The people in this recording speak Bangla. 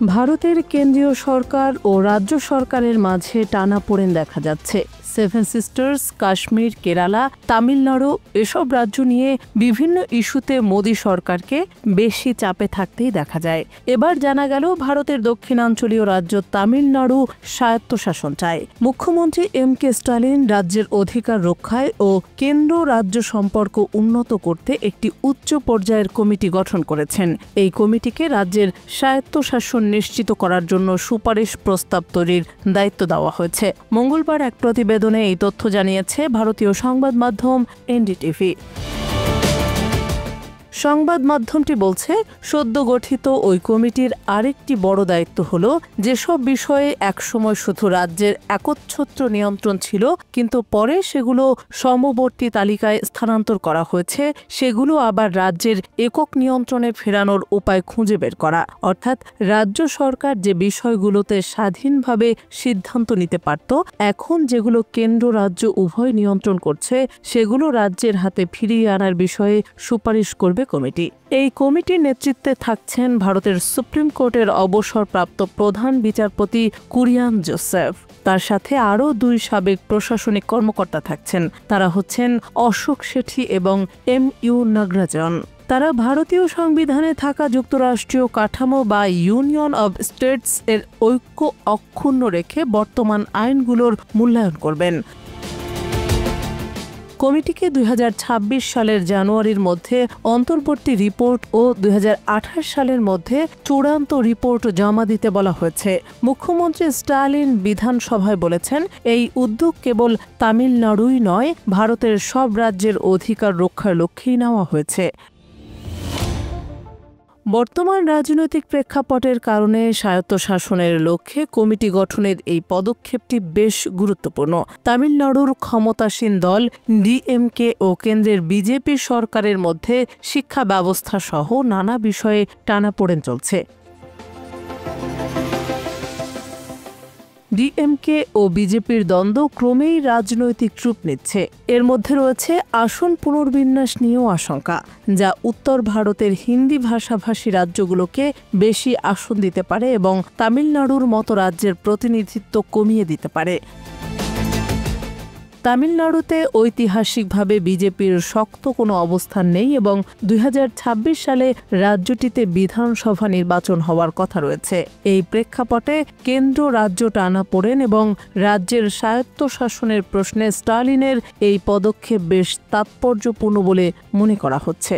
ভারতের কেন্দ্রীয় সরকার ও রাজ্য সরকারের মাঝে টানাপোড়েন দেখা যাচ্ছে। সেভেন সিস্টার্স, কাশ্মীর, কেরালা, তামিলনাড়ু এসব রাজ্য নিয়ে বিভিন্ন ইস্যুতে মোদী সরকারকে বেশি চাপে থাকতেই দেখা যায়। এবার জানা গেল ভারতের দক্ষিণাঞ্চলীয় রাজ্য তামিলনাড়ু স্বায়ত্তশাসন চায়। মুখ্যমন্ত্রী কে স্টালিন রাজ্যের অধিকার রক্ষায় ও কেন্দ্র রাজ্য সম্পর্ক উন্নত করতে একটি উচ্চ পর্যায়ের কমিটি গঠন করেছেন। এই কমিটিকে রাজ্যের স্বায়ত্তশাসন নিশ্চিত করার জন্য সুপারিশ প্রস্তাব তৈরির দায়িত্ব দেওয়া হয়েছে। মঙ্গলবার এক প্রতিবেদনে এই তথ্য জানিয়েছে ভারতীয় সংবাদ মাধ্যম এনডিটিভি। সংবাদ মাধ্যমটি বলছে, সদ্য গঠিত ওই কমিটির আরেকটি বড় দায়িত্ব হল যেসব বিষয়ে একসময় শুধু রাজ্যের একচ্ছত্র নিয়ন্ত্রণ ছিল কিন্তু পরে সেগুলো সমবর্তী তালিকায় স্থানান্তর করা হয়েছে, সেগুলো আবার রাজ্যের একক নিয়ন্ত্রণে ফেরানোর উপায় খুঁজে বের করা। অর্থাৎ রাজ্য সরকার যে বিষয়গুলোতে স্বাধীনভাবে সিদ্ধান্ত নিতে পারত, এখন যেগুলো কেন্দ্র রাজ্য উভয় নিয়ন্ত্রণ করছে সেগুলো রাজ্যের হাতে ফিরিয়ে আনার বিষয়ে সুপারিশ করবে কমিটি। এই কমিটির নেতৃত্বে থাকছেন ভারতের সুপ্রিম কোর্টের অবসরপ্রাপ্ত প্রধান বিচারপতি কুরিয়ান জোসেফ। তার সাথে আরও দুই সাবেক প্রশাসনিক কর্মকর্তা থাকছেন। তারা হচ্ছেন অশোক শেঠি এবং ইউ নাগরাজন। তারা ভারতীয় সংবিধানে থাকা যুক্তরাষ্ট্রীয় কাঠামো বা ইউনিয়ন অব স্টেটস এর ঐক্য অক্ষুণ্ণ রেখে বর্তমান আইনগুলোর মূল্যায়ন করবেন। কমিটিকে 2026 সালের জানুয়ারির মধ্যে অন্তর্বর্তী রিপোর্ট ও 2028 সালের মধ্যে চূড়ান্ত রিপোর্ট জমা দিতে বলা হয়েছে। মুখ্যমন্ত্রী স্টালিন বিধানসভায় বলেছেন, এই উদ্যোগ কেবল তামিলনাড়ুই নয়, ভারতের সব রাজ্যের অধিকার রক্ষার লক্ষ্যেই নেওয়া হয়েছে। বর্তমান রাজনৈতিক প্রেক্ষাপটের কারণে স্বায়ত্তশাসনের লক্ষ্যে কমিটি গঠনের এই পদক্ষেপটি বেশ গুরুত্বপূর্ণ। তামিলনাড়ুর ক্ষমতাসীন দল ডিএমকে ও কেন্দ্রের বিজেপি সরকারের মধ্যে শিক্ষা ব্যবস্থা সহ নানা বিষয়ে টানাপোড়েন চলছে। ডিএমকে ও বিজেপির দ্বন্দ্ব ক্রমেই রাজনৈতিক রূপ নিচ্ছে। এর মধ্যে রয়েছে আসন পুনর্বিন্যাস নিয়েও আশঙ্কা, যা উত্তর ভারতের হিন্দি ভাষাভাষী রাজ্যগুলোকে বেশি আসন দিতে পারে এবং তামিলনাড়ুর মতো রাজ্যের প্রতিনিধিত্ব কমিয়ে দিতে পারে। তামিলনাড়ুতে ঐতিহাসিকভাবে বিজেপির শক্ত কোনো অবস্থান নেই এবং 2026 সালে রাজ্যটিতে বিধানসভা নির্বাচন হওয়ার কথা রয়েছে। এই প্রেক্ষাপটে কেন্দ্র রাজ্য টানাপোড়েন এবং রাজ্যের স্বায়ত্তশাসনের প্রশ্নে স্টালিনের এই পদক্ষেপ বেশ তাৎপর্যপূর্ণ বলে মনে করা হচ্ছে।